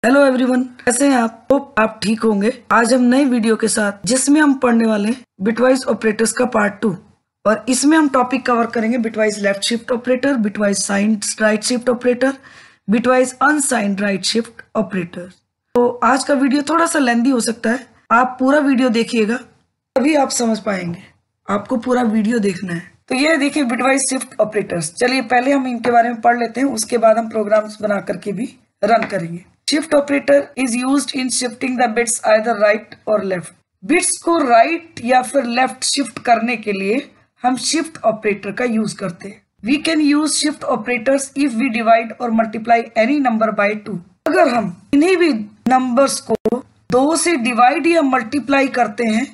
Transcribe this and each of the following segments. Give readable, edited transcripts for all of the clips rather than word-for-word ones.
Hello everyone, कैसे हैं आप? होप आप ठीक होंगे। आज हम नई वीडियो के साथ जिसमें हम पढ़ने वाले हैं बिटवाइज ऑपरेटर्स का पार्ट 2 और इसमें हम टॉपिक कवर करेंगे bitwise left shift operator, bitwise signed right shift operator, bitwise unsigned right shift operator. तो आज का वीडियो थोड़ा सा लेंदी हो सकता है, आप पूरा वीडियो देखिएगा तभी आप समझ पाएंगे। आपको पूरा वीडियो देखना है। तो ये देखिए बिटवाइज शिफ्ट ऑपरेटर्स। चलिए पहले हम इनके बारे में पढ़ लेते हैं, उसके बाद हम प्रोग्राम्स बना करके भी रन करेंगे। Shift operator is used in shifting the bits either right और लेफ्ट। बिट्स को राइट या फिर लेफ्ट शिफ्ट करने के लिए हम शिफ्ट ऑपरेटर का यूज करते हैं। We can use shift operators if we divide और मल्टीप्लाई एनी नंबर बाय 2। अगर हम इन्हीं भी नंबर्स को 2 से डिवाइड या मल्टीप्लाई करते हैं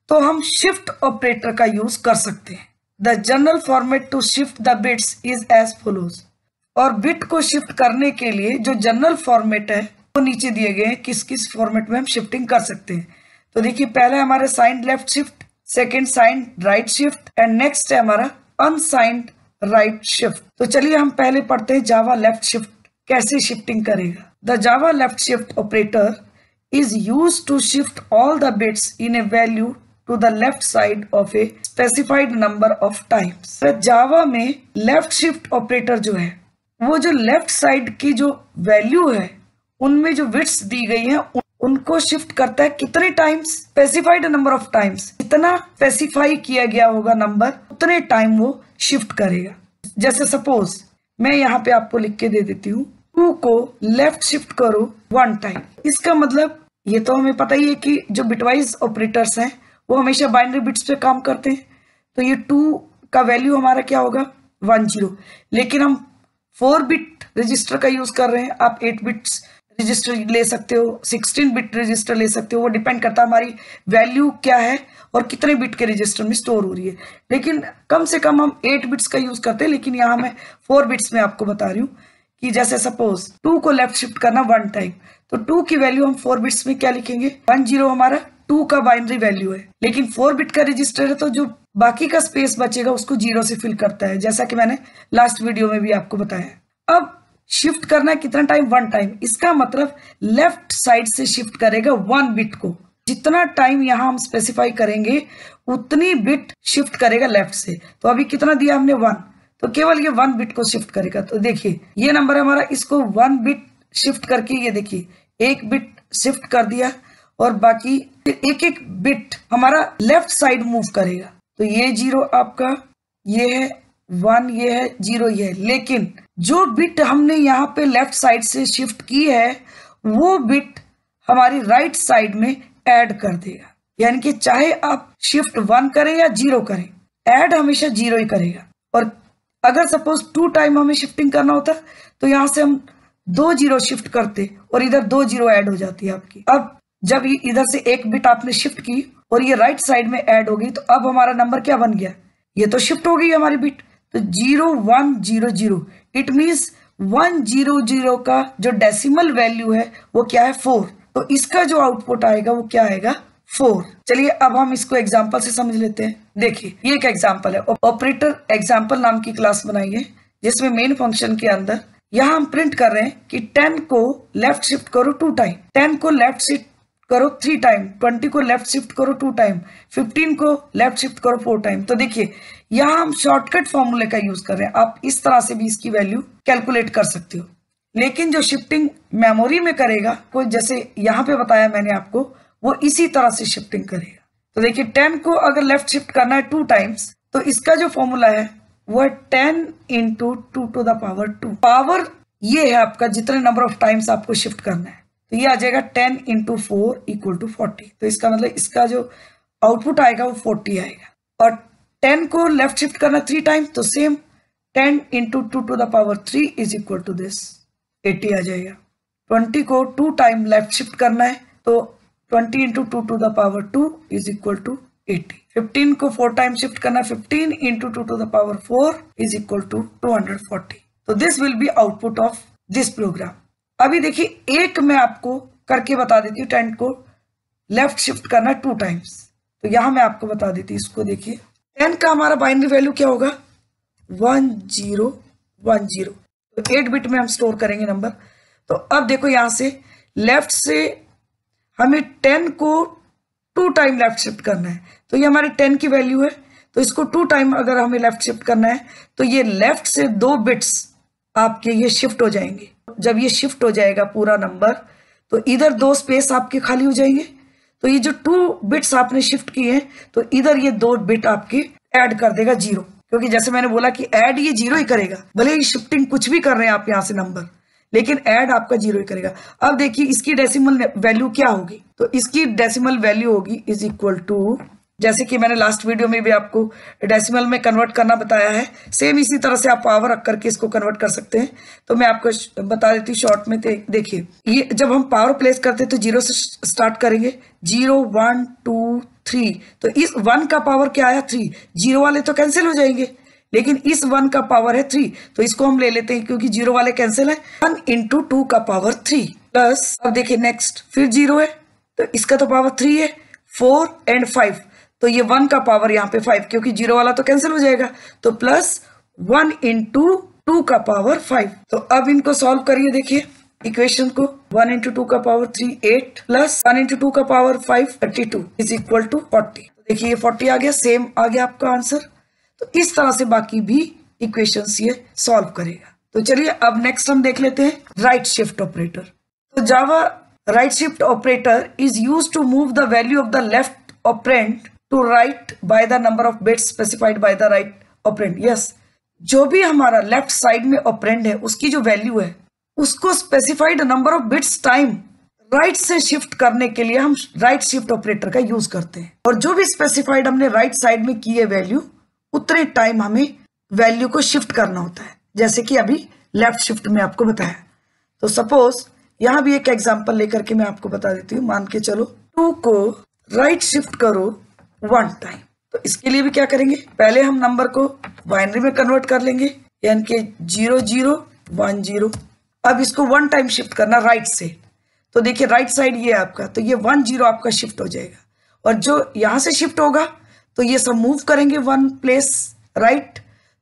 तो हम शिफ्ट ऑपरेटर का यूज कर सकते हैं। The general format to shift the bits is as follows. और बिट को शिफ्ट करने के लिए जो जनरल फॉर्मेट है वो नीचे दिए गए हैं, किस किस फॉर्मेट में हम शिफ्टिंग कर सकते हैं। तो देखिए पहला है हमारा signed left shift, second signed right shift and next है हमारा अनसाइंड राइट शिफ्ट। तो चलिए हम पहले पढ़ते हैं जावा लेफ्ट शिफ्ट कैसे शिफ्टिंग करेगा। The Java left shift operator is used to shift all the bits in a value to the left side of a specified number of times। तो जावा में लेफ्ट शिफ्ट ऑपरेटर जो है वो जो left side की जो value है उनमें जो बिट्स दी गई हैं उनको शिफ्ट करता है कितने times? Specified number of times. जितना स्पेसिफाई किया गया होगा नंबर उतने टाइम वो शिफ्ट करेगा। जैसे सपोज मैं यहाँ पे आपको लिख के दे देती हूँ 2 को लेफ्ट शिफ्ट करो 1 टाइम। इसका मतलब ये तो हमें पता ही है कि जो बिटवाइज ऑपरेटर्स हैं वो हमेशा बाइनरी बिट्स पे काम करते हैं। तो ये 2 का वैल्यू हमारा क्या होगा 1 0। लेकिन हम 4 बिट रजिस्टर का यूज कर रहे हैं। आप 8 बिट्स रजिस्टर ले सकते हो, 16 बिट रजिस्टर ले सकते हो, वो डिपेंड करता है हमारी वैल्यू क्या है और कितने बिट के रजिस्टर में स्टोर हो रही है। लेकिन कम से कम हम 8 बिट्स का यूज करते हैं। लेकिन यहाँ मैं 4 बिट्स में आपको बता रही हूँ कि जैसे सपोज 2 को लेफ्ट शिफ्ट करना 1 टाइम, तो 2 की वैल्यू हम 4 बिट्स में क्या लिखेंगे 1 0 हमारा 2 का बाइनरी वैल्यू है। लेकिन 4 बिट का रजिस्टर है तो जो बाकी का स्पेस बचेगा उसको 0 से फिल करता है, जैसा कि मैंने लास्ट वीडियो में भी आपको बताया। अब शिफ्ट करना है कितना टाइम 1 टाइम। इसका मतलब लेफ्ट साइड से शिफ्ट करेगा 1 बिट को। जितना टाइम यहाँ हम स्पेसिफाई करेंगे उतनी बिट शिफ्ट करेगा लेफ्ट से। तो अभी कितना दिया हमने 1, तो केवल ये 1 बिट को शिफ्ट करेगा। तो देखिए ये नंबर है हमारा, इसको 1 बिट शिफ्ट करके ये देखिए 1 बिट शिफ्ट कर दिया और बाकी एक एक बिट हमारा लेफ्ट साइड मूव करेगा। तो ये 0 आपका, ये है 1, ये है 0, ये है। लेकिन जो बिट हमने यहाँ पे लेफ्ट साइड से शिफ्ट की है वो बिट हमारी राइट साइड में ऐड कर देगा। यानी कि चाहे आप शिफ्ट 1 करें या 0 करें, ऐड हमेशा 0 ही करेगा। और अगर सपोज 2 टाइम हमें शिफ्टिंग करना होता तो यहाँ से हम 2 0 शिफ्ट करते और इधर 2 0 ऐड हो जाती है आपकी। अब जब इधर से 1 बिट आपने शिफ्ट की और ये राइट साइड में ऐड हो गई तो अब हमारा नंबर क्या बन गया, ये तो शिफ्ट हो गई हमारी बिट। तो 0 1 0 0, इट मीन्स 1 0 0 का जो डेसिमल वैल्यू है वो क्या है 4। तो इसका जो आउटपुट आएगा वो क्या आएगा 4। चलिए अब हम इसको एग्जाम्पल से समझ लेते हैं। देखिए ये एक एग्जाम्पल है। ऑपरेटर एग्जाम्पल नाम की क्लास बनाई है जिसमें मेन फंक्शन के अंदर यहाँ हम प्रिंट कर रहे हैं कि 10 को लेफ्ट शिफ्ट करो 2 टाइम, 10 को लेफ्ट शिफ्ट करो 3 टाइम, 20 को लेफ्ट शिफ्ट करो 2 टाइम, 15 को लेफ्ट शिफ्ट करो 4 टाइम। तो देखिए यहाँ हम शॉर्टकट फॉर्मूले का यूज कर रहे हैं। आप इस तरह से भी इसकी वैल्यू कैलकुलेट कर सकते हो। लेकिन जो शिफ्टिंग मेमोरी में करेगा कोई, जैसे यहाँ पे बताया मैंने आपको, वो इसी तरह से शिफ्टिंग करेगा। तो देखिए 10 को अगर लेफ्ट शिफ्ट करना है 2 टाइम्स तो इसका जो फॉर्मूला है वो है 10 into 2 to the power 2। Power ये है आपका जितने नंबर ऑफ टाइम्स आपको शिफ्ट करना है। तो ये आ जाएगा 10 इंटू 4 इक्वल टू 40। तो इसका मतलब इसका जो आउटपुट आएगा वो 40 आएगा। और 10 को लेफ्ट शिफ्ट करना 3 टाइम तो same 10 into 2 to the power 3 is equal to this 80 आ जाएगा। 20 को 2 टाइम लेफ्ट शिफ्ट करना है तो 20 into 2 to the power 2 is equal to 80। 15 को 4 टाइम शिफ्ट करना, 15 into 2 to the power 4 is equal to 240। तो this will be output of this program. अभी देखिए एक मैं आपको करके बता देती हूँ। 10 को लेफ्ट शिफ्ट करना 2 टाइम्स, तो यहां मैं आपको बता देती हूँ। इसको देखिए 10 का हमारा बाइनरी वैल्यू क्या होगा 1 0 1 0। तो 8 बिट में हम स्टोर करेंगे नंबर। तो अब देखो यहां से लेफ्ट से हमें 10 को 2 टाइम लेफ्ट शिफ्ट करना है, तो ये हमारी 10 की वैल्यू है, तो इसको 2 टाइम अगर हमें लेफ्ट शिफ्ट करना है तो ये लेफ्ट से 2 बिट्स आपके ये शिफ्ट हो जाएंगे। जब ये शिफ्ट हो जाएगा पूरा नंबर तो इधर 2 स्पेस आपके खाली हो जाएंगे, तो ये जो 2 बिट्स आपने शिफ्ट किए हैं तो इधर ये 2 बिट आपके ऐड कर देगा 0, क्योंकि जैसे मैंने बोला कि ऐड ये 0 ही करेगा, भले ही शिफ्टिंग कुछ भी कर रहे हैं आप यहाँ से नंबर, लेकिन ऐड आपका 0 ही करेगा। अब देखिए इसकी डेसिमल वैल्यू क्या होगी, तो इसकी डेसिमल वैल्यू होगी इज इक्वल टू, जैसे कि मैंने लास्ट वीडियो में भी आपको डेसिमल में कन्वर्ट करना बताया है, सेम इसी तरह से आप पावर रख करके इसको कन्वर्ट कर सकते हैं। तो मैं आपको बता देती हूँ शॉर्ट में। देखिए ये जब हम पावर प्लेस करते हैं तो 0 से स्टार्ट करेंगे, 0 1 2 3, तो इस 1 का पावर क्या आया 3, 0 वाले तो कैंसिल हो जाएंगे, लेकिन इस 1 का पावर है 3, तो इसको हम ले लेते हैं क्योंकि 0 वाले कैंसिल है। 1 इंटू 2 का पावर 3 प्लस, अब देखिए नेक्स्ट फिर 0 है तो इसका तो पावर 3 है, 4 एंड 5, तो ये 1 का पावर यहाँ पे 5, क्योंकि 0 वाला तो कैंसिल हो जाएगा, तो प्लस 1 इंटू 2 का पावर 5। तो अब इनको सॉल्व करिए, देखिए इक्वेशन को, 1 इंटू 2 का पावर 3 8 प्लस 1 इंटू 2 का पावर 5 32 इज इक्वल टू 40। देखिए ये 40 आ गया, सेम आ गया आपका आंसर। तो इस तरह से बाकी भी इक्वेशंस ये सॉल्व करेगा। तो चलिए अब नेक्स्ट हम देख लेते हैं राइट शिफ्ट ऑपरेटर। तो Java right shift operator is used to move the value of the left operand to right by the number of bits specified by the right operand. Yes, जो भी हमारा left side में operand है उसकी जो value है उसको specified number of bits time right से शिफ्ट करने के लिए हम राइट शिफ्ट ऑपरेटर का यूज करते हैं, और जो भी स्पेसिफाइड हमने राइट साइड में की है वैल्यू उतने टाइम हमें वैल्यू को शिफ्ट करना होता है, जैसे कि अभी लेफ्ट शिफ्ट में आपको बताया। तो सपोज यहां भी एक एग्जांपल लेकर के मैं आपको बता देती हूँ। मान के चलो 2 को राइट शिफ्ट करो 1 टाइम, तो इसके लिए भी क्या करेंगे, पहले हम नंबर को बाइनरी में कन्वर्ट कर लेंगे, यानी कि 0 0 1 0। अब इसको 1 टाइम शिफ्ट करना राइट से, तो देखिए राइट साइड ये आपका, तो ये 1 0 आपका शिफ्ट हो जाएगा, और जो यहां से शिफ्ट होगा तो ये सब मूव करेंगे 1 प्लेस राइट,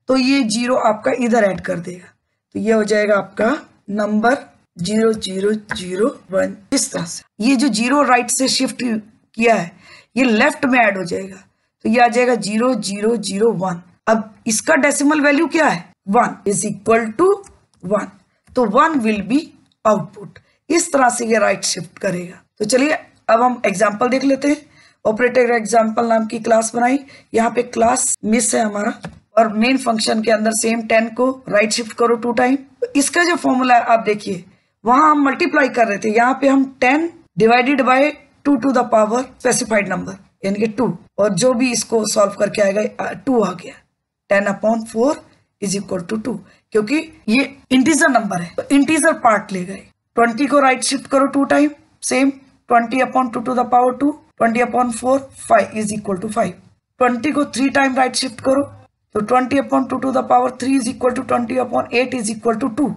तो ये 0 आपका इधर ऐड कर देगा, तो ये हो जाएगा आपका नंबर 0 0 0 1। इस तरह से ये जो 0 राइट से शिफ्ट किया है ये लेफ्ट में ऐड हो जाएगा, तो ये आ जाएगा 0 0 0 1। अब इसका डेसिमल वैल्यू क्या है 1 इज इक्वल टू 1, तो 1 विल बी आउटपुट। इस तरह से ये राइट शिफ्ट करेगा। तो चलिए अब हम एग्जांपल देख लेते हैं। ऑपरेटर एग्जांपल नाम की क्लास बनाई, यहाँ पे क्लास मिस है हमारा, और मेन फंक्शन के अंदर सेम 10 को राइट शिफ्ट करो 2 टाइम। तो इसका जो फॉर्मूला है आप देखिए, वहां हम मल्टीप्लाई कर रहे थे, यहाँ पे हम 10 divided by 2 to the power specified number यानी कि 2, और जो भी इसको सॉल्व करके आएगा 2 आ गया, 10/4 इज इक्वल टू 2, क्योंकि ये इंटीजर नंबर है तो इंटीजर पार्ट ले गए। 20 को राइट शिफ्ट करो 2 time, same 20/2 to the power 2, 20/4 5 is equal to 5। 20 को 3 टाइम राइट शिफ्ट करो तो 20/2 to the power 3 is equal to 20/8 is equal to 2।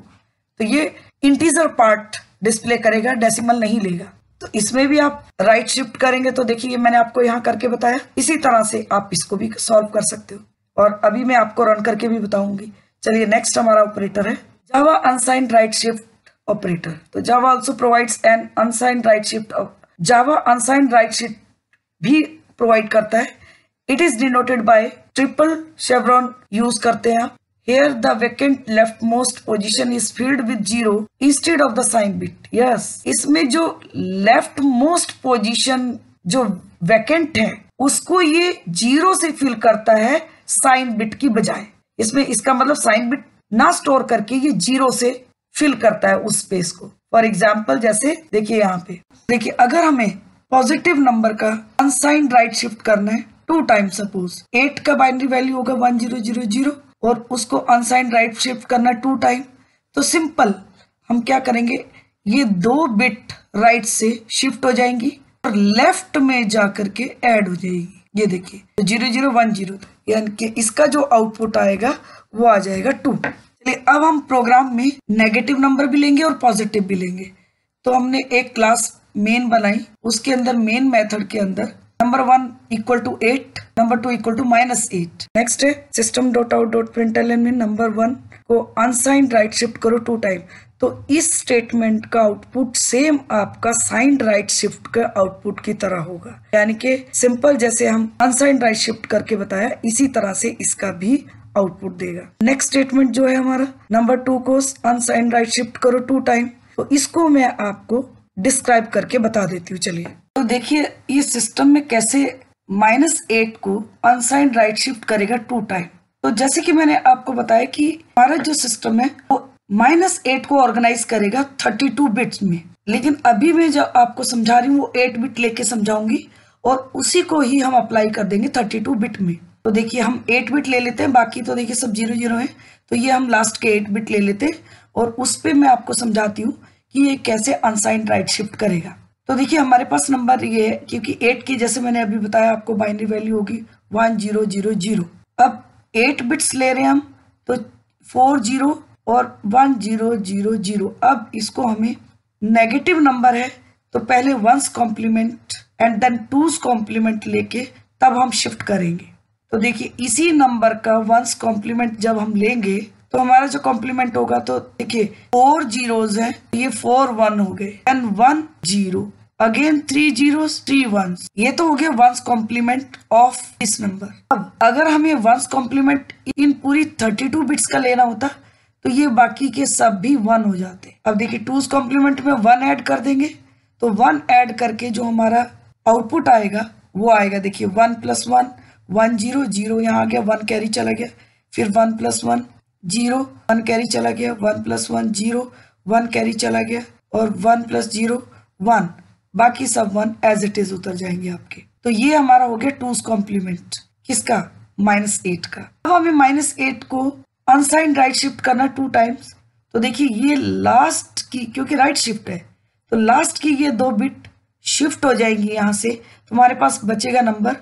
तो ये इंटीजर पार्ट डिस्प्ले करेगा, डेसिमल नहीं लेगा। तो इसमें भी आप राइट शिफ्ट करेंगे, तो देखिए मैंने आपको यहाँ करके बताया, इसी तरह से आप इसको भी सॉल्व कर सकते हो, और अभी मैं आपको रन करके भी बताऊंगी। चलिए नेक्स्ट हमारा ऑपरेटर है Java unsigned right shift operator. तो Java also provides an unsigned right shift. Java unsigned right shift भी प्रोवाइड करता है। It is denoted by triple chevron use करते हैं आप। Here the vacant leftmost position is filled with 0 instead of the sign bit. Yes, इसमें जो leftmost position जो vacant है उसको ये 0 से फिल करता है साइन बिट की बजाय। इसमें इसका मतलब साइन बिट ना स्टोर करके ये 0 से फिल करता है उस स्पेस को। फॉर एग्जाम्पल जैसे देखिए यहाँ पे, देखिए अगर हमें पॉजिटिव नंबर का अनसाइंड राइट शिफ्ट करना है 2 टाइम, सपोज 8 का बाइनरी वैल्यू होगा 1000 और उसको अनसाइंड राइट शिफ्ट करना 2 टाइम, तो सिंपल हम क्या करेंगे, ये 2 बिट राइट से शिफ्ट हो जाएंगी और लेफ्ट में जाकर के ऐड हो जाएगी। ये देखिए 0010, यानी कि इसका जो आउटपुट आएगा वो आ जाएगा 2। चलिए अब हम प्रोग्राम में नेगेटिव नंबर भी लेंगे और पॉजिटिव भी लेंगे। तो हमने एक क्लास मेन बनाई, उसके अंदर मेन मेथड के अंदर number 1 equal to 8, number 2 equal to -8। Next है system.out.println में नंबर 1 को अनसाइंड राइट शिफ्ट करो 2 टाइम, तो इस स्टेटमेंट का आउटपुट सेम आपका साइंड राइट शिफ्ट का आउटपुट की तरह होगा, यानी कि सिंपल जैसे हम अनसाइंड राइट शिफ्ट करके बताया इसी तरह से इसका भी आउटपुट देगा। नेक्स्ट स्टेटमेंट जो है हमारा नंबर 2 को अनसाइंड राइट शिफ्ट करो 2 टाइम, तो इसको मैं आपको डिस्क्राइब करके बता देती हूँ। चलिए तो देखिए ये सिस्टम में कैसे -8 को अनसाइंड राइट शिफ्ट करेगा 2 टाइम। तो जैसे कि मैंने आपको बताया कि हमारा जो सिस्टम है वो -8 को ऑर्गेनाइज करेगा 32 बिट्स में, लेकिन अभी मैं जो आपको समझा रही हूँ वो 8 बिट लेके समझाऊंगी और उसी को ही हम अप्लाई कर देंगे 32 बिट में। तो देखिए हम 8 बिट ले लेते हैं, बाकी तो देखिए सब 0 है, तो ये हम लास्ट के 8 बिट ले लेते हैं और उस पे मैं आपको समझाती हूँ कि ये कैसे अनसाइंड राइट शिफ्ट करेगा। तो देखिए हमारे पास नंबर ये है, क्योंकि 8 की जैसे मैंने अभी बताया आपको बाइनरी वैल्यू होगी 1000। अब 8 बिट्स ले रहे हैं हम, तो 40 और 1000। अब इसको हमें नेगेटिव नंबर है तो पहले 1's complement and then 2's complement लेके तब हम शिफ्ट करेंगे। तो देखिए इसी नंबर का 1's कॉम्प्लीमेंट जब हम लेंगे तो हमारा जो कॉम्प्लीमेंट होगा, तो देखिए 4 zeros है, ये 4 1 हो गए, एंड 1 0, अगेन 3 zeros 3 1s, ये तो हो गया 1's कॉम्प्लीमेंट ऑफ इस नंबर। अब अगर हमें 1's कॉम्प्लीमेंट इन पूरी 32 बिट्स का लेना होता तो ये बाकी के सब भी 1 हो जाते। अब देखिए 2's कॉम्प्लीमेंट में 1 ऐड कर देंगे, तो 1 ऐड करके जो हमारा आउटपुट आएगा वो आएगा, देखिए 1 + 1 1 0 0, यहाँ आ गया 1 कैरी चला गया, फिर 1 + 1 0 1 कैरी चला गया, 1 + 1 0 1 कैरी चला गया, और 1 + 0 1, बाकी सब 1 एज इट इज उतर जाएंगे आपके। तो ये हमारा हो गया 2's कॉम्प्लीमेंट किसका, -8 का। अब हमें -8 को अनसाइंड राइट शिफ्ट करना 2 टाइम्स, तो देखिए ये लास्ट की, क्योंकि राइट शिफ्ट है तो लास्ट की ये 2 बिट शिफ्ट हो जाएंगी यहाँ से, तो हमारे पास बचेगा नंबर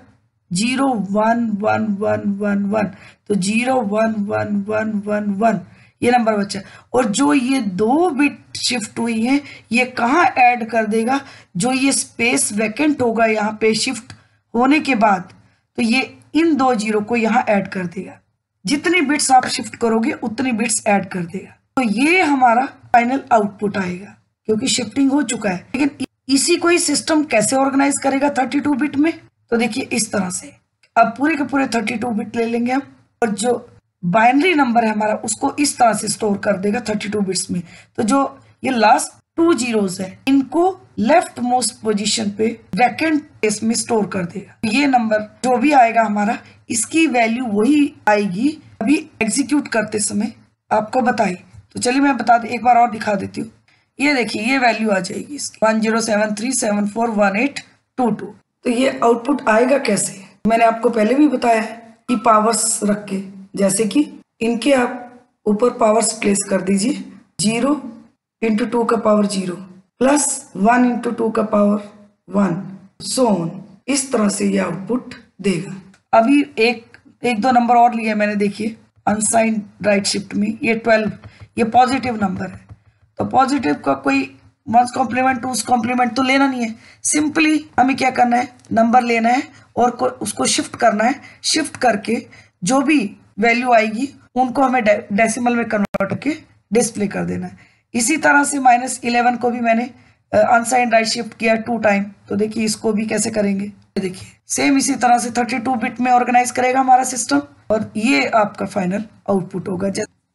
0 1 1 1 1 1, तो 0 1 1 1 1 1 ये नंबर बचा। और जो ये 2 बिट शिफ्ट हुई है ये कहाँ ऐड कर देगा, जो ये स्पेस वैकेंट होगा यहाँ पे शिफ्ट होने के बाद, तो ये इन 2 0 को यहाँ ऐड कर देगा। जितनी बिट्स आप शिफ्ट करोगे उतनी बिट्स ऐड कर देगा, तो ये हमारा फाइनल आउटपुट आएगा क्योंकि शिफ्टिंग हो चुका है। लेकिन इसी को ही सिस्टम कैसे ऑर्गेनाइज करेगा 32 बिट में, तो देखिए इस तरह से। अब पूरे के पूरे 32 बिट ले लेंगे हम, और जो बाइनरी नंबर है हमारा उसको इस तरह से स्टोर कर देगा 32 बिट्स में। तो जो ये लास्ट 2 zeros है इनको लेफ्ट मोस्ट पोजीशन पे वैकेंट स्पेस में स्टोर कर देगा। ये नंबर जो भी आएगा हमारा, इसकी वैल्यू वही आएगी अभी एग्जीक्यूट करते समय आपको बताई। तो चलिए मैं बता दे, एक बार और दिखा देती हूँ। ये देखिए ये वैल्यू आ जाएगी इसकी 1073741822। तो ये आउटपुट आएगा कैसे, मैंने आपको पहले भी बताया है कि पावर्स रख के, जैसे कि इनके आप ऊपर पावर्स प्लेस कर दीजिए, 0 × 2 का पावर 0 प्लस 1 × 2 का पावर 1, सो ऑन। इस तरह से ये आउटपुट देगा। अभी एक दो नंबर और लिए मैंने, देखिए अनसाइंड राइट शिफ्ट में ये 12, ये पॉजिटिव नंबर है, तो पॉजिटिव का कोई 1's कॉम्प्लीमेंट 2's कॉम्प्लीमेंट तो लेना नहीं है, सिंपली हमें क्या करना है, नंबर लेना है और उसको शिफ्ट करना है। शिफ्ट करके जो भी वैल्यू आएगी उनको हमें डेसिमल में कन्वर्ट करके डिस्प्ले कर देना है। इसी तरह से -11 को भी मैंने अनसाइंड राइट शिफ्ट किया 2 टाइम, तो देखिए इसको भी कैसे करेंगे, देखिए सेम इसी तरह से 32 बिट में ऑर्गेनाइज करेगा हमारा सिस्टम, और ये आपका फाइनल आउटपुट होगा।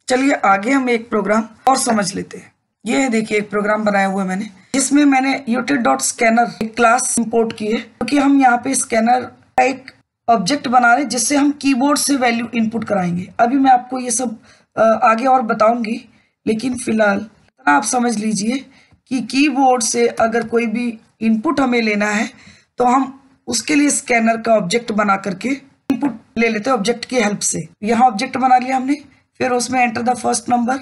चलिए आगे हम एक प्रोग्राम और समझ लेते हैं। ये देखिए एक प्रोग्राम बनाया हुआ है मैंने, जिसमें मैंने util.scanner एक क्लास इंपोर्ट की है, क्योंकि हम यहाँ पे स्कैनर का एक ऑब्जेक्ट बना रहे हैं जिससे हम कीबोर्ड से वैल्यू इनपुट कराएंगे। अभी मैं आपको ये सब आगे और बताऊंगी, लेकिन फिलहाल इतना आप समझ लीजिए कि कीबोर्ड से अगर कोई भी इनपुट हमें लेना है तो हम उसके लिए स्कैनर का ऑब्जेक्ट बना करके इनपुट ले लेते हैं ऑब्जेक्ट की हेल्प से। यहाँ ऑब्जेक्ट बना लिया हमने, फिर उसमें एंटर द फर्स्ट नंबर,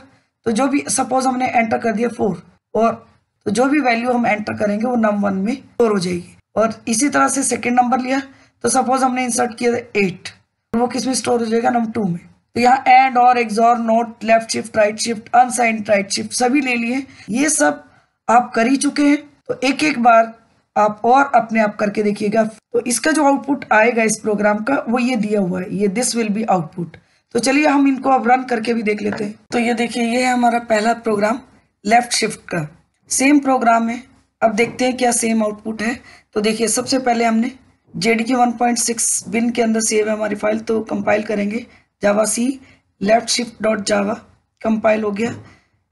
तो जो भी सपोज हमने एंटर कर दिया 4, और तो जो भी वैल्यू हम एंटर करेंगे वो num1 में स्टोर हो जाएगी। और इसी तरह से सेकंड नंबर लिया, तो सपोज हमने इंसर्ट किया 8, तो वो किस में स्टोर हो जाएगा, num2 में। तो यहाँ एंड और XOR note left shift right shift unsigned right shift सभी ले लिए। ये सब आप कर ही चुके हैं, तो एक एक बार आप और अपने आप करके देखिएगा। तो इसका जो आउटपुट आएगा इस प्रोग्राम का वो ये दिया हुआ है, ये दिस विल बी आउटपुट। तो चलिए हम इनको अब रन करके भी देख लेते हैं। तो ये देखिए ये है हमारा पहला प्रोग्राम लेफ्ट शिफ्ट का सेम प्रोग्राम है। अब देखते हैं क्या सेम आउटपुट है। तो देखिए सबसे पहले हमने JDK 1.6 बिन के अंदर सेव है हमारी फाइल, तो कंपाइल करेंगे javac left shift dot Java, compile हो गया।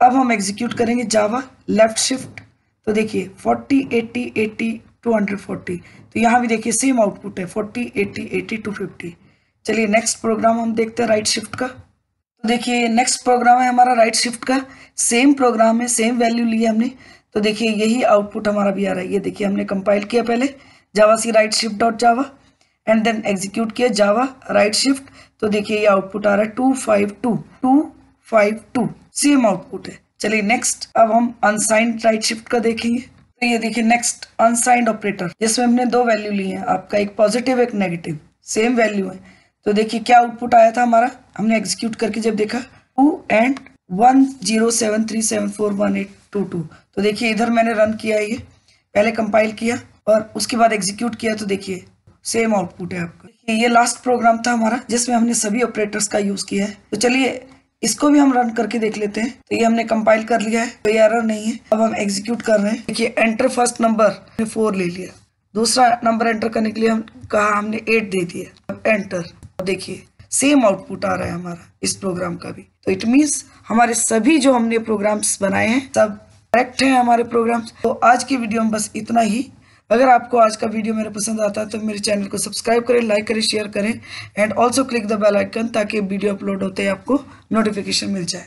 अब हम एग्जीक्यूट करेंगे जावा लेफ्ट शिफ्ट, तो देखिए 40 80 80 240, तो यहाँ भी देखिए सेम आउटपुट है 40 80 80 250। चलिए नेक्स्ट प्रोग्राम हम देखते हैं राइट शिफ्ट का। तो देखिए नेक्स्ट प्रोग्राम है हमारा राइट शिफ्ट का, सेम प्रोग्राम है, सेम वैल्यू लिया हमने, तो देखिए यही आउटपुट हमारा भी आ रहा है। ये देखिए हमने कंपाइल किया पहले javac right shift dot Java and then execute किया जावा राइट शिफ्ट, तो देखिए ये आउटपुट आ रहा है 252 सेम आउटपुट है। चलिए नेक्स्ट अब हम अनसाइंड राइट शिफ्ट का देखेंगे। तो ये देखिए नेक्स्ट अनसाइंड ऑपरेटर, जिसमें हमने दो वैल्यू ली है आपका, एक पॉजिटिव एक नेगेटिव, सेम वैल्यू है। तो देखिए क्या आउटपुट आया था हमारा, हमने एग्जीक्यूट करके जब देखा 2 and 107374182, तो देखिए इधर मैंने रन किया है, ये पहले कंपाइल किया और उसके बाद एग्जीक्यूट किया, तो देखिए सेम आउटपुट है आपका। ये लास्ट प्रोग्राम था हमारा जिसमें हमने सभी ऑपरेटर्स का यूज किया है। तो चलिए इसको भी हम रन करके देख लेते हैं। तो ये हमने कंपाइल कर लिया है, कोई एरर नहीं है। अब हम एग्जीक्यूट कर रहे हैं। देखिए एंटर फर्स्ट नंबर 4 ले लिया, दूसरा नंबर एंटर करने के लिए हम कहा हमने 8 दे दिया, अब एंटर, देखिए सेम आउटपुट आ रहा है हमारा इस प्रोग्राम का भी। तो इट मीन्स हमारे सभी जो हमने प्रोग्राम्स बनाए हैं सब करेक्ट हैं हमारे प्रोग्राम्स। तो आज की वीडियो में बस इतना ही। अगर आपको आज का वीडियो मेरा पसंद आता है तो मेरे चैनल को सब्सक्राइब करें, लाइक करें, शेयर करें and also click the bell icon, ताकि वीडियो अपलोड होते ही आपको नोटिफिकेशन मिल जाए।